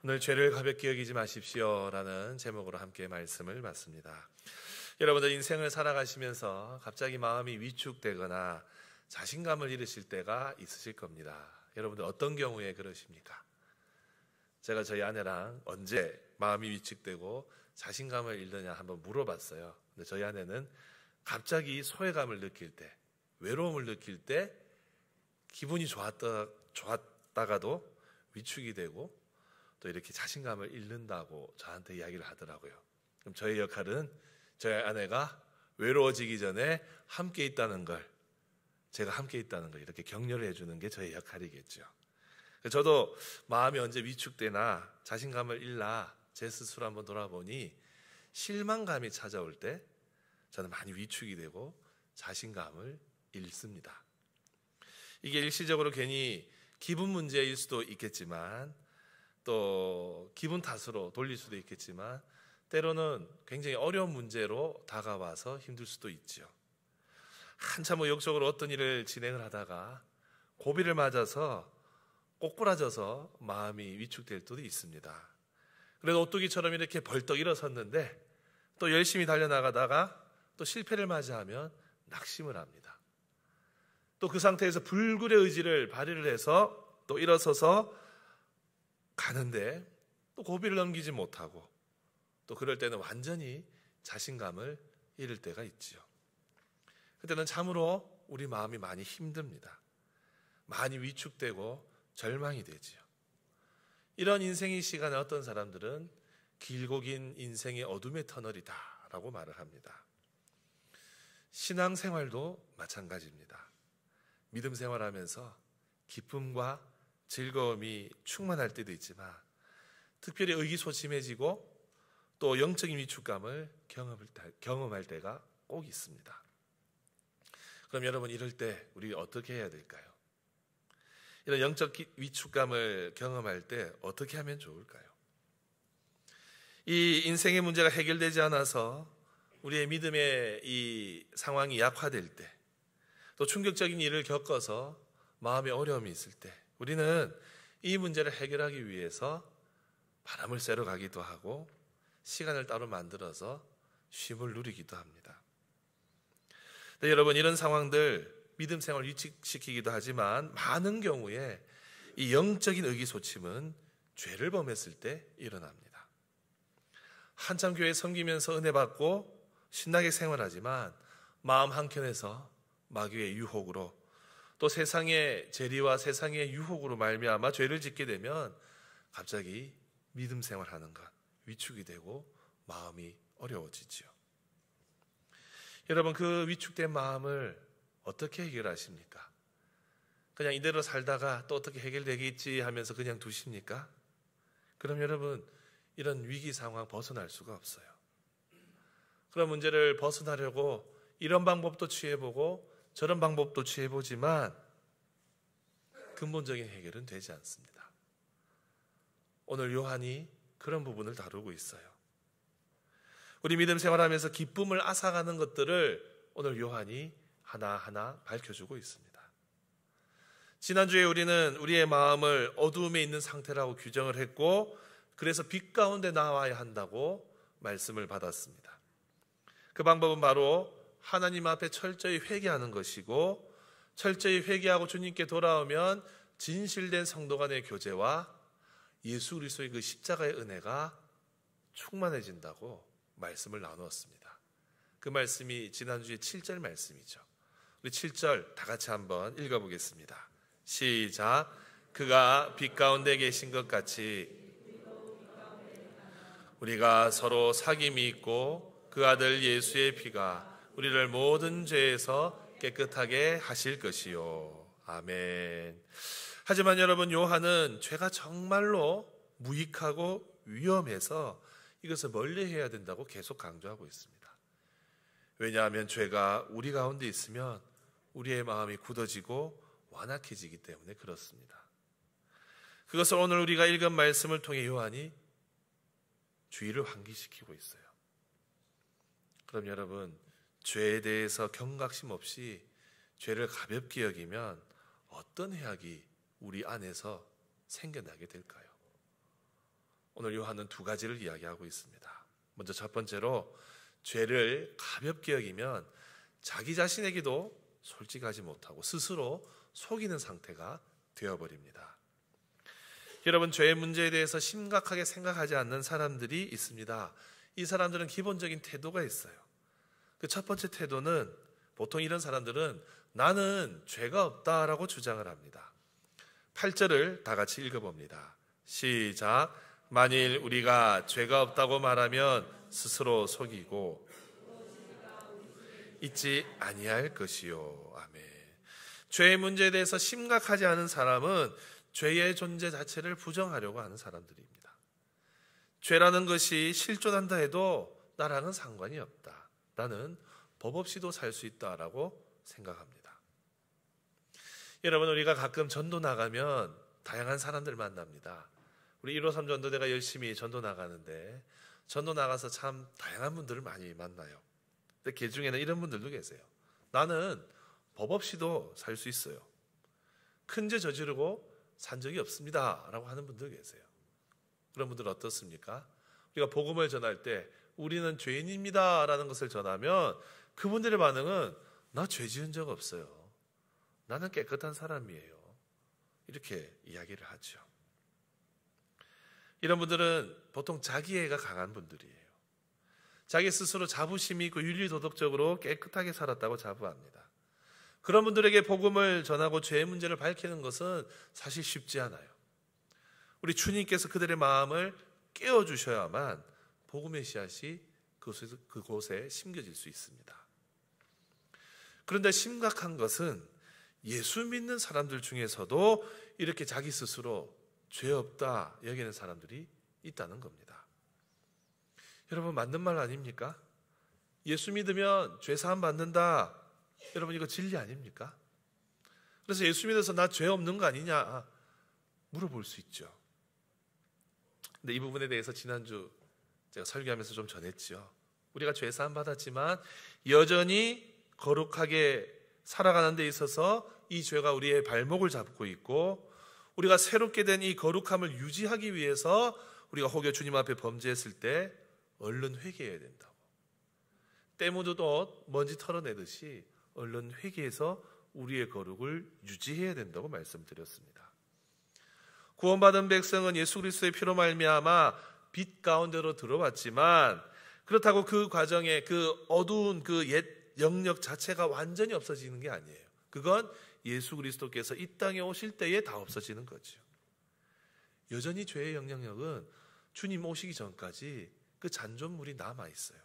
오늘 죄를 가볍게 여기지 마십시오 라는 제목으로 함께 말씀을 받습니다. 여러분들 인생을 살아가시면서 갑자기 마음이 위축되거나 자신감을 잃으실 때가 있으실 겁니다. 여러분들 어떤 경우에 그러십니까? 제가 저희 아내랑 언제 마음이 위축되고 자신감을 잃느냐 한번 물어봤어요. 근데 저희 아내는 갑자기 소외감을 느낄 때, 외로움을 느낄 때 기분이 좋았다가도 위축이 되고 또 이렇게 자신감을 잃는다고 저한테 이야기를 하더라고요. 그럼 저의 역할은 저희 아내가 외로워지기 전에 함께 있다는 걸, 제가 함께 있다는 걸 이렇게 격려를 해주는 게 저의 역할이겠죠. 저도 마음이 언제 위축되나 자신감을 잃나 제 스스로 한번 돌아보니 실망감이 찾아올 때 저는 많이 위축이 되고 자신감을 잃습니다. 이게 일시적으로 괜히 기분 문제일 수도 있겠지만 또 기분 탓으로 돌릴 수도 있겠지만 때로는 굉장히 어려운 문제로 다가와서 힘들 수도 있죠. 한참 의욕적으로 어떤 일을 진행을 하다가 고비를 맞아서 꼬꾸라져서 마음이 위축될 때도 있습니다. 그래도 오뚜기처럼 이렇게 벌떡 일어섰는데 또 열심히 달려나가다가 또 실패를 맞이하면 낙심을 합니다. 또 그 상태에서 불굴의 의지를 발휘를 해서 또 일어서서 가는데 또 고비를 넘기지 못하고 또 그럴 때는 완전히 자신감을 잃을 때가 있지요. 그때는 참으로 우리 마음이 많이 힘듭니다. 많이 위축되고 절망이 되지요. 이런 인생의 시간에 어떤 사람들은 길고 긴 인생의 어둠의 터널이다 라고 말을 합니다. 신앙생활도 마찬가지입니다. 믿음 생활하면서 기쁨과 즐거움이 충만할 때도 있지만 특별히 의기소침해지고 또 영적인 위축감을 경험할 때가 꼭 있습니다. 그럼 여러분 이럴 때 우리 어떻게 해야 될까요? 이런 영적 위축감을 경험할 때 어떻게 하면 좋을까요? 이 인생의 문제가 해결되지 않아서 우리의 믿음의 이 상황이 약화될 때 또 충격적인 일을 겪어서 마음에 어려움이 있을 때 우리는 이 문제를 해결하기 위해서 바람을 쐬러 가기도 하고 시간을 따로 만들어서 쉼을 누리기도 합니다. 네, 여러분 이런 상황들 믿음 생활을 위축시키기도 하지만 많은 경우에 이 영적인 의기소침은 죄를 범했을 때 일어납니다. 한참 교회 섬기면서 은혜 받고 신나게 생활하지만 마음 한켠에서 마귀의 유혹으로 또 세상의 재리와 세상의 유혹으로 말미암아 죄를 짓게 되면 갑자기 믿음 생활하는 것 위축이 되고 마음이 어려워지지요. 여러분 그 위축된 마음을 어떻게 해결하십니까? 그냥 이대로 살다가 또 어떻게 해결되겠지 하면서 그냥 두십니까? 그럼 여러분 이런 위기 상황 벗어날 수가 없어요. 그런 문제를 벗어나려고 이런 방법도 취해보고 저런 방법도 취해보지만 근본적인 해결은 되지 않습니다. 오늘 요한이 그런 부분을 다루고 있어요. 우리 믿음 생활하면서 기쁨을 앗아가는 것들을 오늘 요한이 하나하나 밝혀주고 있습니다. 지난주에 우리는 우리의 마음을 어두움에 있는 상태라고 규정을 했고 그래서 빛 가운데 나와야 한다고 말씀을 받았습니다. 그 방법은 바로 하나님 앞에 철저히 회개하는 것이고 철저히 회개하고 주님께 돌아오면 진실된 성도 간의 교제와 예수 그리스도의 그 십자가의 은혜가 충만해진다고 말씀을 나누었습니다. 그 말씀이 지난주에 7절 말씀이죠. 우리 7절 다 같이 한번 읽어보겠습니다. 시작. 그가 빛 가운데 계신 것 같이 우리가 서로 사귐이 있고 그 아들 예수의 피가 우리를 모든 죄에서 깨끗하게 하실 것이요. 아멘. 하지만 여러분 요한은 죄가 정말로 무익하고 위험해서 이것을 멀리해야 된다고 계속 강조하고 있습니다. 왜냐하면 죄가 우리 가운데 있으면 우리의 마음이 굳어지고 완악해지기 때문에 그렇습니다. 그것을 오늘 우리가 읽은 말씀을 통해 요한이 주의를 환기시키고 있어요. 그럼 여러분 죄에 대해서 경각심 없이 죄를 가볍게 여기면 어떤 해악이 우리 안에서 생겨나게 될까요? 오늘 요한은 두 가지를 이야기하고 있습니다. 먼저 첫 번째로 죄를 가볍게 여기면 자기 자신에게도 솔직하지 못하고 스스로 속이는 상태가 되어버립니다. 여러분, 죄의 문제에 대해서 심각하게 생각하지 않는 사람들이 있습니다. 이 사람들은 기본적인 태도가 있어요. 그 첫 번째 태도는, 보통 이런 사람들은 나는 죄가 없다라고 주장을 합니다. 8절을 다 같이 읽어봅니다. 시작. 만일 우리가 죄가 없다고 말하면 스스로 속이고 있지 아니할 것이요. 아멘. 죄의 문제에 대해서 심각하지 않은 사람은 죄의 존재 자체를 부정하려고 하는 사람들입니다. 죄라는 것이 실존한다 해도 나랑은 상관이 없다. 나는 법 없이도 살 수 있다라고 생각합니다. 여러분, 우리가 가끔 전도 나가면 다양한 사람들 만납니다. 우리 153 전도대가 열심히 전도 나가는데 전도 나가서 참 다양한 분들을 많이 만나요. 근데 그 중에는 이런 분들도 계세요. 나는 법 없이도 살 수 있어요. 큰 죄 저지르고 산 적이 없습니다 라고 하는 분들 계세요. 그런 분들 어떻습니까? 우리가 복음을 전할 때 우리는 죄인입니다 라는 것을 전하면 그분들의 반응은 나 죄 지은 적 없어요. 나는 깨끗한 사람이에요. 이렇게 이야기를 하죠. 이런 분들은 보통 자기애가 강한 분들이에요. 자기 스스로 자부심이 있고 윤리도덕적으로 깨끗하게 살았다고 자부합니다. 그런 분들에게 복음을 전하고 죄의 문제를 밝히는 것은 사실 쉽지 않아요. 우리 주님께서 그들의 마음을 깨워주셔야만 복음의 씨앗이 그곳에 심겨질 수 있습니다. 그런데 심각한 것은 예수 믿는 사람들 중에서도 이렇게 자기 스스로 죄 없다 여기는 사람들이 있다는 겁니다. 여러분, 맞는 말 아닙니까? 예수 믿으면 죄 사함 받는다. 여러분, 이거 진리 아닙니까? 그래서 예수 믿어서 나 죄 없는 거 아니냐 물어볼 수 있죠. 근데 이 부분에 대해서 지난주 제가 설교하면서 좀 전했죠. 우리가 죄 사함 받았지만 여전히 거룩하게 살아가는 데 있어서 이 죄가 우리의 발목을 잡고 있고, 우리가 새롭게 된 이 거룩함을 유지하기 위해서 우리가 혹여 주님 앞에 범죄했을 때 얼른 회개해야 된다고. 때 묻어도 먼지 털어내듯이 얼른 회개해서 우리의 거룩을 유지해야 된다고 말씀드렸습니다. 구원받은 백성은 예수 그리스도의 피로 말미암아 빛 가운데로 들어왔지만, 그렇다고 그 과정에 그 어두운 그 옛 영역 자체가 완전히 없어지는 게 아니에요. 그건 예수 그리스도께서 이 땅에 오실 때에 다 없어지는 거죠. 여전히 죄의 영향력은 주님 오시기 전까지 그 잔존물이 남아있어요.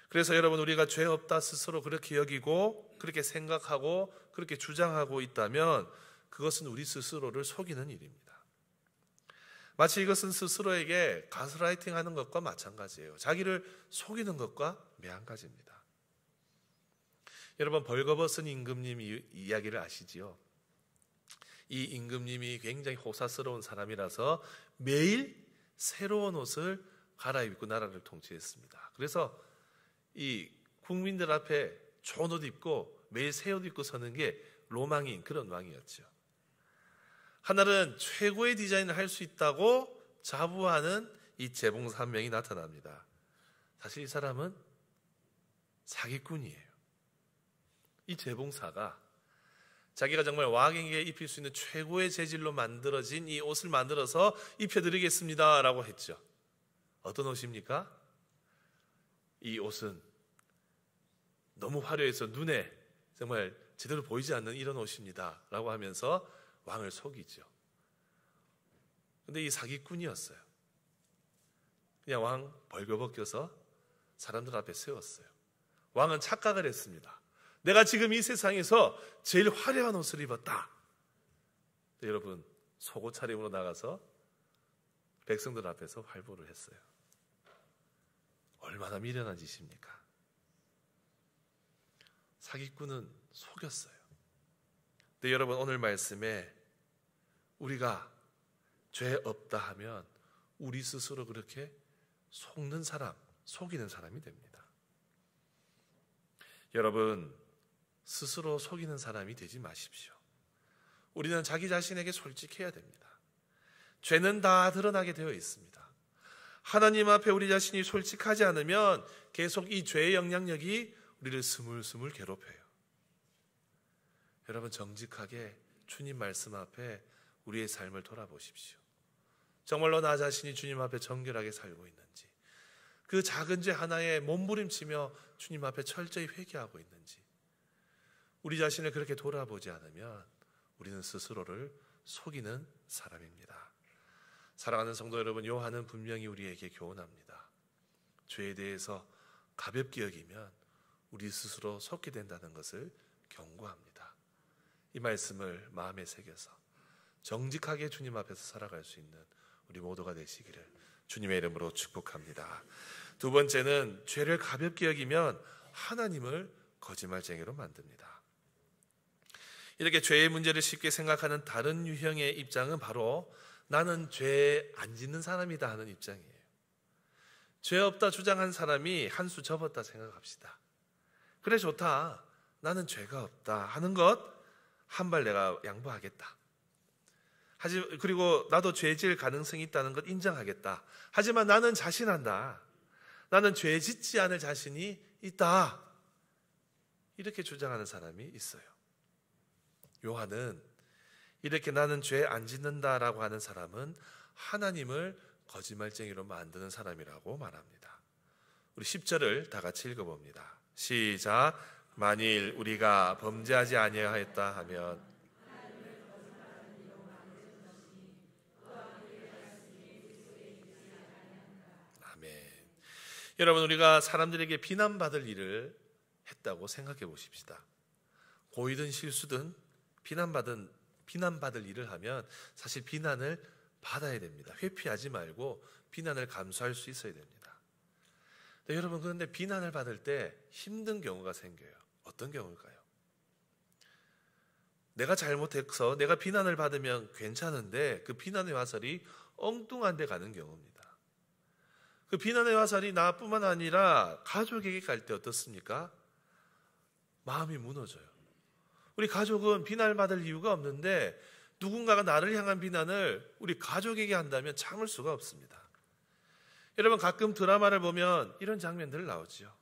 그래서 여러분, 우리가 죄 없다 스스로 그렇게 여기고 그렇게 생각하고 그렇게 주장하고 있다면 그것은 우리 스스로를 속이는 일입니다. 마치 이것은 스스로에게 가스라이팅 하는 것과 마찬가지예요. 자기를 속이는 것과 매한가지입니다. 여러분, 벌거벗은 임금님 이야기를 아시지요? 이 임금님이 굉장히 호사스러운 사람이라서 매일 새로운 옷을 갈아입고 나라를 통치했습니다. 그래서 이 국민들 앞에 좋은 옷 입고 매일 새 옷 입고 서는 게 로망인 그런 왕이었죠. 하늘은 최고의 디자인을 할 수 있다고 자부하는 이 재봉사 한 명이 나타납니다. 사실 이 사람은 사기꾼이에요. 이 재봉사가 자기가 정말 왕에게 입힐 수 있는 최고의 재질로 만들어진 이 옷을 만들어서 입혀드리겠습니다 라고 했죠. 어떤 옷입니까? 이 옷은 너무 화려해서 눈에 정말 제대로 보이지 않는 이런 옷입니다 라고 하면서 왕을 속이죠. 근데 이 사기꾼이었어요. 그냥 왕 벌거벗겨서 사람들 앞에 세웠어요. 왕은 착각을 했습니다. 내가 지금 이 세상에서 제일 화려한 옷을 입었다. 여러분, 속옷 차림으로 나가서 백성들 앞에서 활보를 했어요. 얼마나 미련한 짓입니까? 사기꾼은 속였어요. 근데 여러분, 오늘 말씀에 우리가 죄 없다 하면 우리 스스로 그렇게 속는 사람, 속이는 사람이 됩니다. 여러분, 스스로 속이는 사람이 되지 마십시오. 우리는 자기 자신에게 솔직해야 됩니다. 죄는 다 드러나게 되어 있습니다. 하나님 앞에 우리 자신이 솔직하지 않으면 계속 이 죄의 영향력이 우리를 스물스물 괴롭혀요. 여러분, 정직하게 주님 말씀 앞에 우리의 삶을 돌아보십시오. 정말로 나 자신이 주님 앞에 정결하게 살고 있는지, 그 작은 죄 하나에 몸부림치며 주님 앞에 철저히 회개하고 있는지, 우리 자신을 그렇게 돌아보지 않으면 우리는 스스로를 속이는 사람입니다. 사랑하는 성도 여러분, 요한은 분명히 우리에게 교훈합니다. 죄에 대해서 가볍게 여기면 우리 스스로 속게 된다는 것을 경고합니다. 이 말씀을 마음에 새겨서 정직하게 주님 앞에서 살아갈 수 있는 우리 모두가 되시기를 주님의 이름으로 축복합니다. 두 번째는 죄를 가볍게 여기면 하나님을 거짓말쟁이로 만듭니다. 이렇게 죄의 문제를 쉽게 생각하는 다른 유형의 입장은 바로 나는 죄 안 짓는 사람이다 하는 입장이에요. 죄 없다 주장한 사람이 한 수 접었다 생각합시다. 그래, 좋다. 나는 죄가 없다 하는 것 한 발 내가 양보하겠다. 그리고 나도 죄 지을 가능성이 있다는 것 인정하겠다. 하지만 나는 자신한다. 나는 죄 짓지 않을 자신이 있다. 이렇게 주장하는 사람이 있어요. 요한은 이렇게 나는 죄 안 짓는다라고 하는 사람은 하나님을 거짓말쟁이로 만드는 사람이라고 말합니다. 우리 10절을 다 같이 읽어봅니다. 시작. 만일 우리가 범죄하지 아니하였다 하면 아멘. 여러분, 우리가 사람들에게 비난받을 일을 했다고 생각해 보십시다. 고의든 실수든 비난받을 일을 하면 사실 비난을 받아야 됩니다. 회피하지 말고 비난을 감수할 수 있어야 됩니다. 네, 여러분, 그런데 비난을 받을 때 힘든 경우가 생겨요. 어떤 경우일까요? 내가 잘못해서 내가 비난을 받으면 괜찮은데 그 비난의 화살이 엉뚱한 데 가는 경우입니다. 그 비난의 화살이 나뿐만 아니라 가족에게 갈 때 어떻습니까? 마음이 무너져요. 우리 가족은 비난받을 이유가 없는데 누군가가 나를 향한 비난을 우리 가족에게 한다면 참을 수가 없습니다. 여러분, 가끔 드라마를 보면 이런 장면들 나오죠.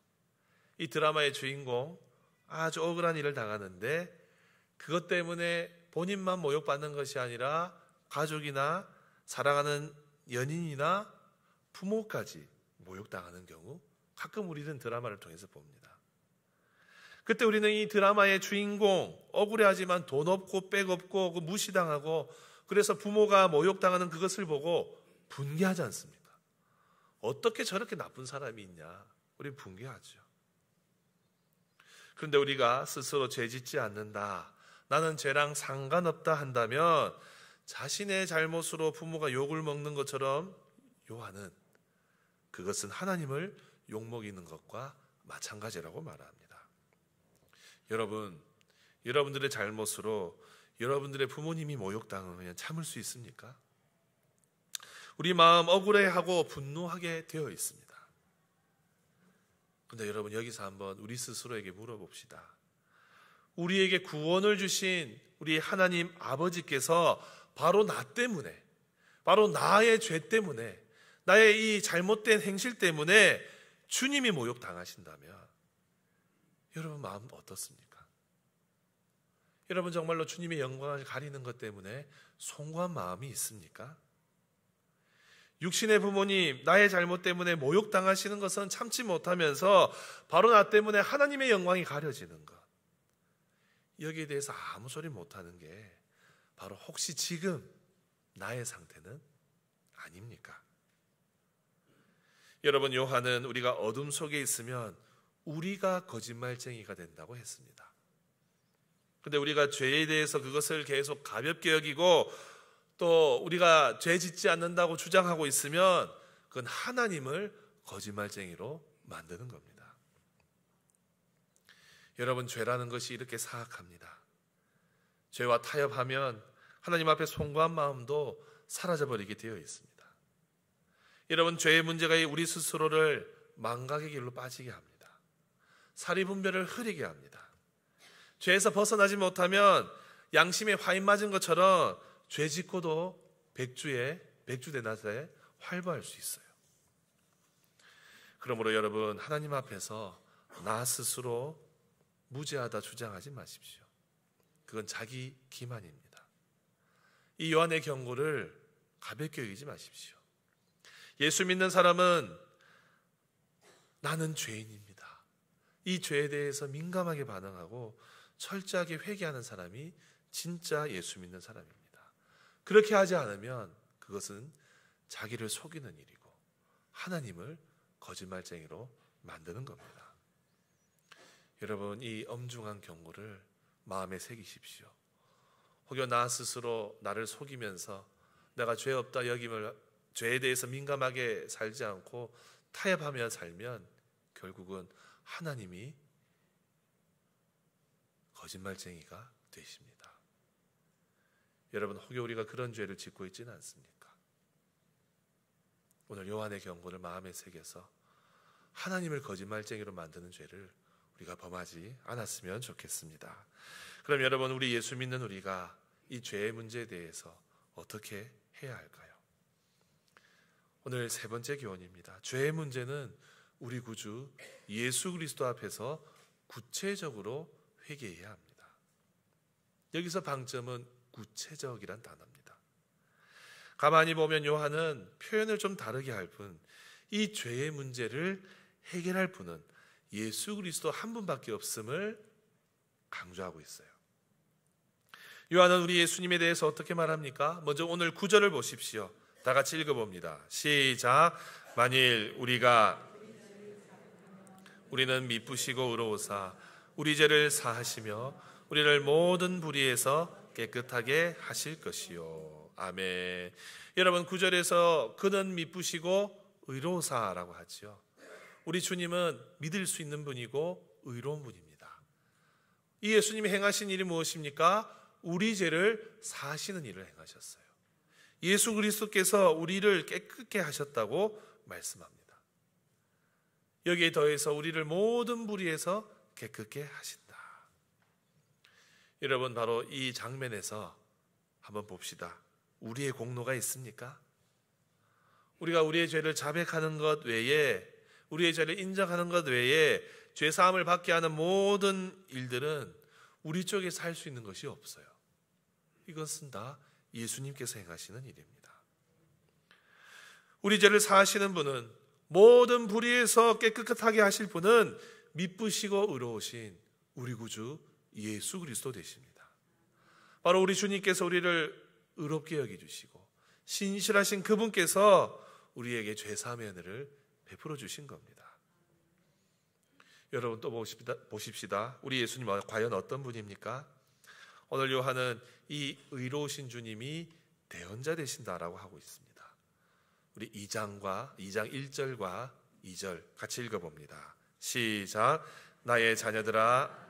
이 드라마의 주인공 아주 억울한 일을 당하는데 그것 때문에 본인만 모욕받는 것이 아니라 가족이나 사랑하는 연인이나 부모까지 모욕당하는 경우 가끔 우리는 드라마를 통해서 봅니다. 그때 우리는 이 드라마의 주인공, 억울해하지만 돈 없고 백 없고 무시당하고 그래서 부모가 모욕당하는 그것을 보고 분개하지 않습니까? 어떻게 저렇게 나쁜 사람이 있냐? 우리 분개하죠. 그런데 우리가 스스로 죄 짓지 않는다, 나는 죄랑 상관없다 한다면 자신의 잘못으로 부모가 욕을 먹는 것처럼 요한은 그것은 하나님을 욕먹이는 것과 마찬가지라고 말합니다. 여러분, 여러분들의 잘못으로 여러분들의 부모님이 모욕당하면 참을 수 있습니까? 우리 마음 억울해하고 분노하게 되어 있습니다. 그런데 여러분, 여기서 한번 우리 스스로에게 물어봅시다. 우리에게 구원을 주신 우리 하나님 아버지께서 바로 나 때문에, 바로 나의 죄 때문에, 나의 이 잘못된 행실 때문에 주님이 모욕당하신다면 여러분 마음 어떻습니까? 여러분 정말로 주님의 영광을 가리는 것 때문에 송구한 마음이 있습니까? 육신의 부모님, 나의 잘못 때문에 모욕당하시는 것은 참지 못하면서 바로 나 때문에 하나님의 영광이 가려지는 것, 여기에 대해서 아무 소리 못하는 게 바로 혹시 지금 나의 상태는 아닙니까? 여러분, 요한은 우리가 어둠 속에 있으면 우리가 거짓말쟁이가 된다고 했습니다. 그런데 우리가 죄에 대해서 그것을 계속 가볍게 여기고 또 우리가 죄 짓지 않는다고 주장하고 있으면 그건 하나님을 거짓말쟁이로 만드는 겁니다. 여러분, 죄라는 것이 이렇게 사악합니다. 죄와 타협하면 하나님 앞에 송구한 마음도 사라져버리게 되어 있습니다. 여러분, 죄의 문제가 우리 스스로를 망각의 길로 빠지게 합니다. 사리분별을 흐리게 합니다. 죄에서 벗어나지 못하면 양심에 화인 맞은 것처럼 죄 짓고도 백주대낮에 활보할 수 있어요. 그러므로 여러분, 하나님 앞에서 나 스스로 무죄하다 주장하지 마십시오. 그건 자기 기만입니다. 이 요한의 경고를 가볍게 여기지 마십시오. 예수 믿는 사람은 나는 죄인입니다. 이 죄에 대해서 민감하게 반응하고 철저하게 회개하는 사람이 진짜 예수 믿는 사람입니다. 그렇게 하지 않으면 그것은 자기를 속이는 일이고 하나님을 거짓말쟁이로 만드는 겁니다. 여러분, 이 엄중한 경고를 마음에 새기십시오. 혹여 나 스스로 나를 속이면서 내가 죄 없다 여김을, 죄에 대해서 민감하게 살지 않고 타협하며 살면 결국은 하나님이 거짓말쟁이가 되십니다. 여러분, 혹여 우리가 그런 죄를 짓고 있지는 않습니까? 오늘 요한의 경고를 마음에 새겨서 하나님을 거짓말쟁이로 만드는 죄를 우리가 범하지 않았으면 좋겠습니다. 그럼 여러분, 우리 예수 믿는 우리가 이 죄의 문제에 대해서 어떻게 해야 할까요? 오늘 세 번째 교훈입니다. 죄의 문제는 우리 구주 예수 그리스도 앞에서 구체적으로 회개해야 합니다. 여기서 방점은 구체적이란 단어입니다. 가만히 보면 요한은 표현을 좀 다르게 할 뿐 이 죄의 문제를 해결할 분은 예수 그리스도 한 분밖에 없음을 강조하고 있어요. 요한은 우리 예수님에 대해서 어떻게 말합니까? 먼저 오늘 9절을 보십시오. 다 같이 읽어봅니다. 시작. 만일 우리는 미쁘시고 의로우사 우리 죄를 사하시며 우리를 모든 불의에서 깨끗하게 하실 것이요. 아멘. 여러분, 9절에서 그는 미쁘시고 의로우사라고 하죠. 우리 주님은 믿을 수 있는 분이고 의로운 분입니다. 이 예수님이 행하신 일이 무엇입니까? 우리 죄를 사하시는 일을 행하셨어요. 예수 그리스도께서 우리를 깨끗게 하셨다고 말씀합니다. 여기에 더해서 우리를 모든 불의에서 깨끗게 하신다. 여러분, 바로 이 장면에서 한번 봅시다. 우리의 공로가 있습니까? 우리가 우리의 죄를 자백하는 것 외에, 우리의 죄를 인정하는 것 외에 죄사함을 받게 하는 모든 일들은 우리 쪽에서 할 수 있는 것이 없어요. 이것은 다 예수님께서 행하시는 일입니다. 우리 죄를 사하시는 분은, 모든 불의에서 깨끗하게 하실 분은 미쁘시고 의로우신 우리 구주 예수 그리스도 되십니다. 바로 우리 주님께서 우리를 의롭게 여겨주시고 신실하신 그분께서 우리에게 죄사함의 은혜를 베풀어 주신 겁니다. 여러분, 또 보십시다. 우리 예수님 과연 어떤 분입니까? 오늘 요한은 이 의로우신 주님이 대언자 되신다라고 하고 있습니다. 우리 2장 1절과 2절 같이 읽어봅니다. 시작. 나의 자녀들아,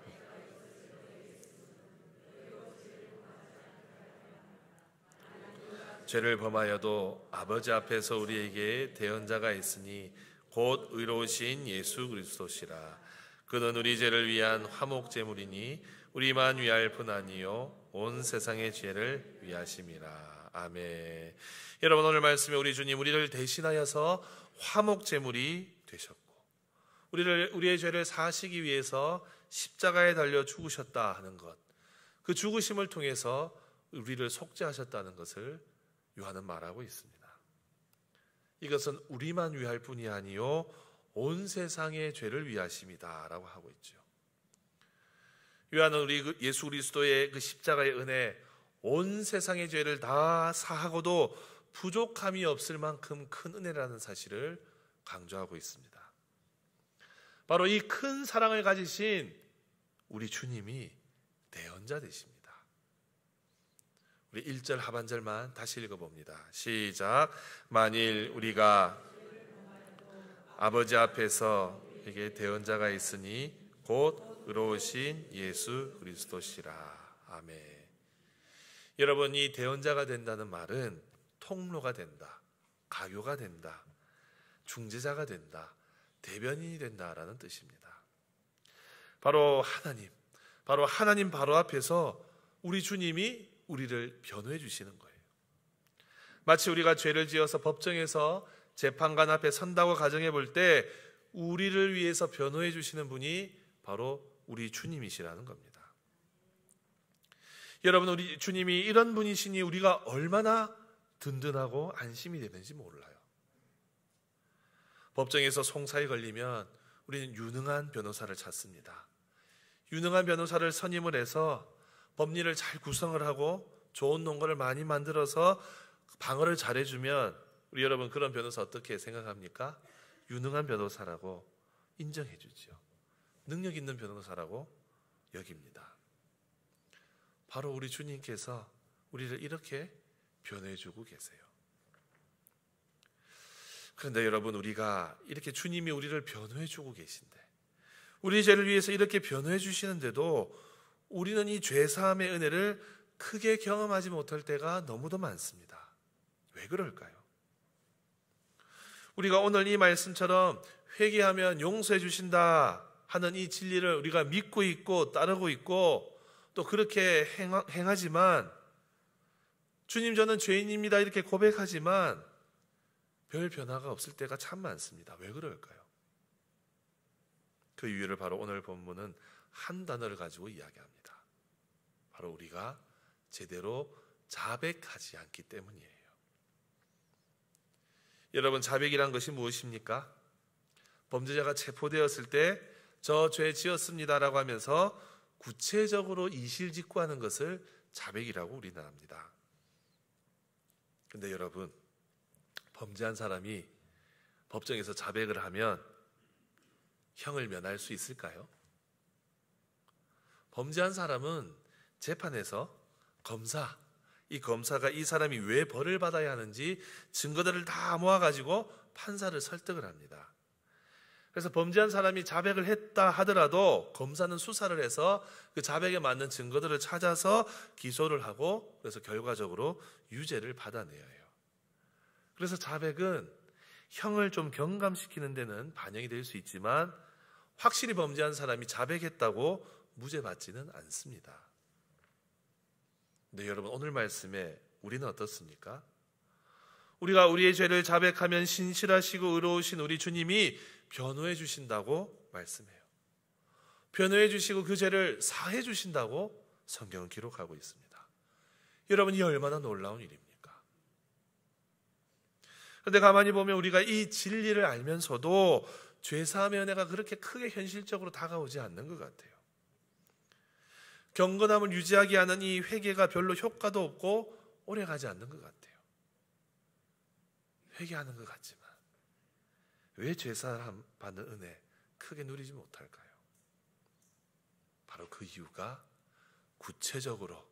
죄를 범하여도 아버지 앞에서 우리에게 대언자가 있으니 곧 의로우신 예수 그리스도시라. 그는 우리 죄를 위한 화목제물이니 우리만 위할 뿐 아니요 온 세상의 죄를 위하심이라. 아멘. 여러분, 오늘 말씀에 우리 주님 우리를 대신하여서 화목제물이 되셨고 우리의 죄를 사하시기 위해서 십자가에 달려 죽으셨다 하는 것, 그 죽으심을 통해서 우리를 속죄하셨다는 것을 요한은 말하고 있습니다. 이것은 우리만 위할 뿐이 아니요 온 세상의 죄를 위하심이다 라고 하고 있죠. 요한은 우리 예수 그리스도의 그 십자가의 은혜, 온 세상의 죄를 다 사하고도 부족함이 없을 만큼 큰 은혜라는 사실을 강조하고 있습니다. 바로 이 큰 사랑을 가지신 우리 주님이 대언자 되십니다. 우리 1절 하반절만 다시 읽어봅니다. 시작. 만일 우리가 아버지 앞에서 이게 대언자가 있으니 곧 의로우신 예수 그리스도시라. 아멘. 여러분, 이 대언자가 된다는 말은 통로가 된다, 가교가 된다, 중재자가 된다, 대변인이 된다라는 뜻입니다. 바로 하나님 바로 앞에서 우리 주님이 우리를 변호해 주시는 거예요. 마치 우리가 죄를 지어서 법정에서 재판관 앞에 선다고 가정해 볼 때 우리를 위해서 변호해 주시는 분이 바로 우리 주님이시라는 겁니다. 여러분, 우리 주님이 이런 분이시니 우리가 얼마나 든든하고 안심이 되는지 몰라요. 법정에서 송사에 걸리면 우리는 유능한 변호사를 찾습니다. 유능한 변호사를 선임을 해서 법리를 잘 구성을 하고 좋은 논거를 많이 만들어서 방어를 잘해주면 우리 여러분, 그런 변호사 어떻게 생각합니까? 유능한 변호사라고 인정해 주죠. 능력 있는 변호사라고 여깁니다. 바로 우리 주님께서 우리를 이렇게 변호해 주고 계세요. 그런데 여러분, 우리가 이렇게 주님이 우리를 변호해 주고 계신데, 우리 죄를 위해서 이렇게 변호해 주시는데도 우리는 이 죄사함의 은혜를 크게 경험하지 못할 때가 너무도 많습니다. 왜 그럴까요? 우리가 오늘 이 말씀처럼 회개하면 용서해 주신다 하는 이 진리를 우리가 믿고 있고 따르고 있고 또 그렇게 행하지만, 주님 저는 죄인입니다 이렇게 고백하지만 별 변화가 없을 때가 참 많습니다. 왜 그럴까요? 그 이유를 바로 오늘 본문은 한 단어를 가지고 이야기합니다. 바로 우리가 제대로 자백하지 않기 때문이에요. 여러분, 자백이란 것이 무엇입니까? 범죄자가 체포되었을 때 저 죄 지었습니다라고 하면서 구체적으로 이실직고하는 것을 자백이라고 우리는 합니다. 그런데 여러분, 범죄한 사람이 법정에서 자백을 하면 형을 면할 수 있을까요? 범죄한 사람은 재판에서 이 검사가 이 사람이 왜 벌을 받아야 하는지 증거들을 다 모아가지고 판사를 설득을 합니다. 그래서 범죄한 사람이 자백을 했다 하더라도 검사는 수사를 해서 그 자백에 맞는 증거들을 찾아서 기소를 하고, 그래서 결과적으로 유죄를 받아내야 해요. 그래서 자백은 형을 좀 경감시키는 데는 반영이 될 수 있지만 확실히 범죄한 사람이 자백했다고 무죄받지는 않습니다. 근데 여러분, 오늘 말씀에 우리는 어떻습니까? 우리가 우리의 죄를 자백하면 신실하시고 의로우신 우리 주님이 변호해 주신다고 말씀해요. 변호해 주시고 그 죄를 사해 주신다고 성경은 기록하고 있습니다. 여러분, 이 얼마나 놀라운 일입니까? 그런데 가만히 보면 우리가 이 진리를 알면서도 죄사함의 은혜가 그렇게 크게 현실적으로 다가오지 않는 것 같아요. 경건함을 유지하게 하는 이 회개가 별로 효과도 없고 오래가지 않는 것 같아요. 회개하는 것 같지만 왜 죄사함 받는 은혜 크게 누리지 못할까요? 바로 그 이유가 구체적으로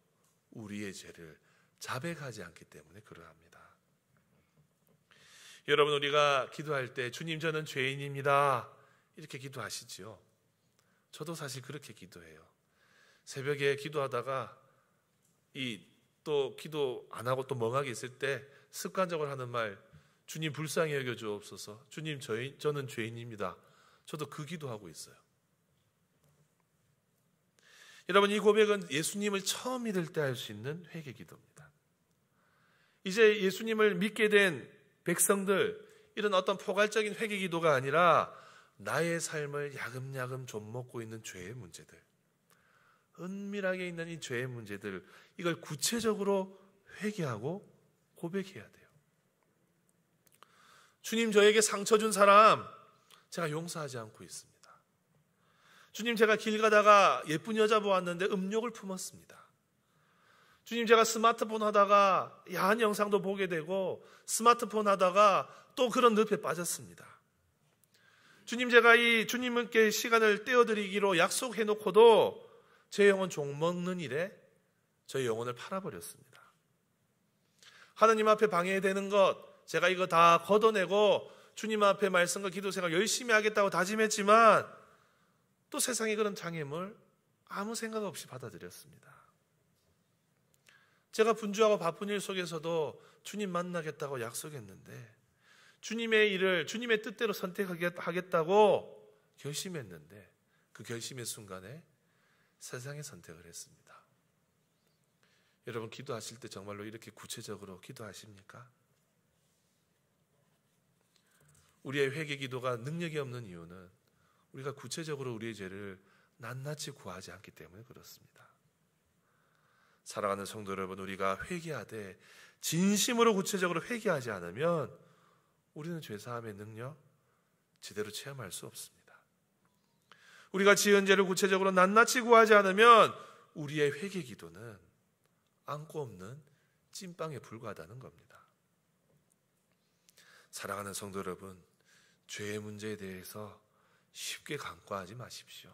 우리의 죄를 자백하지 않기 때문에 그러합니다. 여러분, 우리가 기도할 때 주님 저는 죄인입니다 이렇게 기도하시지요. 저도 사실 그렇게 기도해요. 새벽에 기도하다가 또 기도 안 하고 또 멍하게 있을 때 습관적으로 하는 말, 주님 불쌍히 여겨 주옵소서. 주님 저는 죄인입니다. 저도 그 기도하고 있어요. 여러분, 이 고백은 예수님을 처음 믿을 때 할 수 있는 회개 기도입니다. 이제 예수님을 믿게 된 백성들, 이런 어떤 포괄적인 회개 기도가 아니라 나의 삶을 야금야금 좀먹고 있는 죄의 문제들, 은밀하게 있는 이 죄의 문제들, 이걸 구체적으로 회개하고 고백해야 돼요. 주님, 저에게 상처 준 사람 제가 용서하지 않고 있습니다. 주님, 제가 길 가다가 예쁜 여자 보았는데 음욕을 품었습니다. 주님, 제가 스마트폰 하다가 야한 영상도 보게 되고 스마트폰 하다가 또 그런 늪에 빠졌습니다. 주님, 제가 이 주님께 시간을 떼어드리기로 약속해놓고도 제 영혼 종먹는 일에 저의 영혼을 팔아버렸습니다. 하나님 앞에 방해되는 것, 제가 이거 다 걷어내고 주님 앞에 말씀과 기도 생활 열심히 하겠다고 다짐했지만 또 세상의 그런 장애물 아무 생각 없이 받아들였습니다. 제가 분주하고 바쁜 일 속에서도 주님 만나겠다고 약속했는데, 주님의 일을 주님의 뜻대로 선택하겠다고 결심했는데 그 결심의 순간에 세상의 선택을 했습니다. 여러분, 기도하실 때 정말로 이렇게 구체적으로 기도하십니까? 우리의 회개 기도가 능력이 없는 이유는 우리가 구체적으로 우리의 죄를 낱낱이 구하지 않기 때문에 그렇습니다. 사랑하는 성도 여러분, 우리가 회개하되 진심으로 구체적으로 회개하지 않으면 우리는 죄사함의 능력 제대로 체험할 수 없습니다. 우리가 지은 죄를 구체적으로 낱낱이 구하지 않으면 우리의 회개 기도는 안고 없는 찐빵에 불과하다는 겁니다. 사랑하는 성도 여러분, 죄의 문제에 대해서 쉽게 간과하지 마십시오.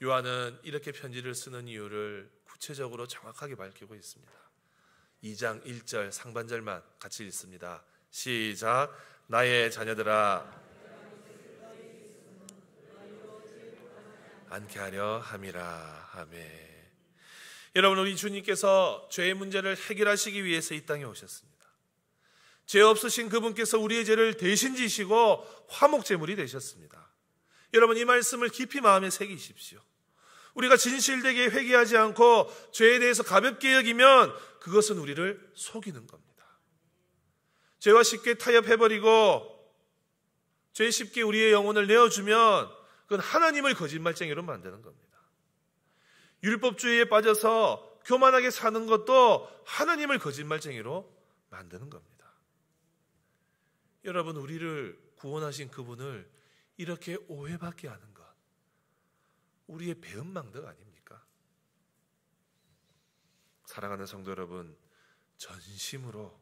요한은 이렇게 편지를 쓰는 이유를 구체적으로 정확하게 밝히고 있습니다. 2장 1절 상반절만 같이 읽습니다. 시작. 나의 자녀들아, 않게 하려 함이라. 아멘. 여러분, 우리 주님께서 죄의 문제를 해결하시기 위해서 이 땅에 오셨습니다. 죄 없으신 그분께서 우리의 죄를 대신 지시고 화목제물이 되셨습니다. 여러분, 이 말씀을 깊이 마음에 새기십시오. 우리가 진실되게 회개하지 않고 죄에 대해서 가볍게 여기면 그것은 우리를 속이는 겁니다. 죄와 쉽게 타협해버리고 죄에 쉽게 우리의 영혼을 내어주면 그건 하나님을 거짓말쟁이로 만드는 겁니다. 율법주의에 빠져서 교만하게 사는 것도 하나님을 거짓말쟁이로 만드는 겁니다. 여러분, 우리를 구원하신 그분을 이렇게 오해받게 하는 것, 우리의 배은망덕 아닙니까? 사랑하는 성도 여러분, 전심으로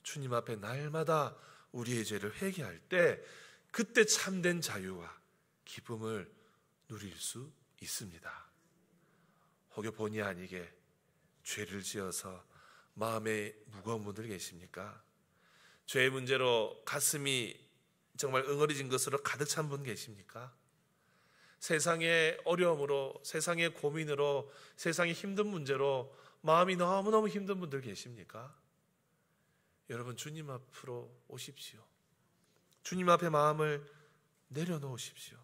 주님 앞에 날마다 우리의 죄를 회개할 때 그때 참된 자유와 기쁨을 누릴 수 있습니다. 혹여 본의 아니게 죄를 지어서 마음에 무거운 분들 계십니까? 죄의 문제로 가슴이 정말 응어리진 것으로 가득 찬 분 계십니까? 세상의 어려움으로, 세상의 고민으로, 세상의 힘든 문제로 마음이 너무너무 힘든 분들 계십니까? 여러분, 주님 앞으로 오십시오. 주님 앞에 마음을 내려놓으십시오.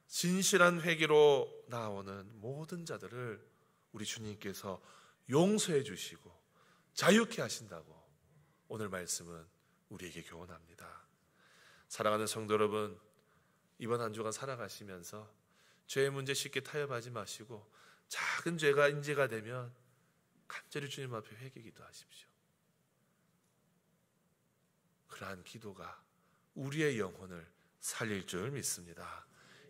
진실한 회개로 나오는 모든 자들을 우리 주님께서 용서해 주시고 자유케 하신다고 오늘 말씀은 우리에게 교훈합니다. 사랑하는 성도 여러분, 이번 한 주간 살아가시면서 죄의 문제 쉽게 타협하지 마시고 작은 죄가 인지가 되면 간절히 주님 앞에 회개 기도하십시오. 그러한 기도가 우리의 영혼을 살릴 줄 믿습니다.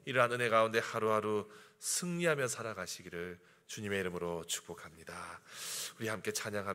이러한 은혜 가운데 하루하루 승리하며 살아가시기를 주님의 이름으로 축복합니다. 우리 함께 찬양합니다.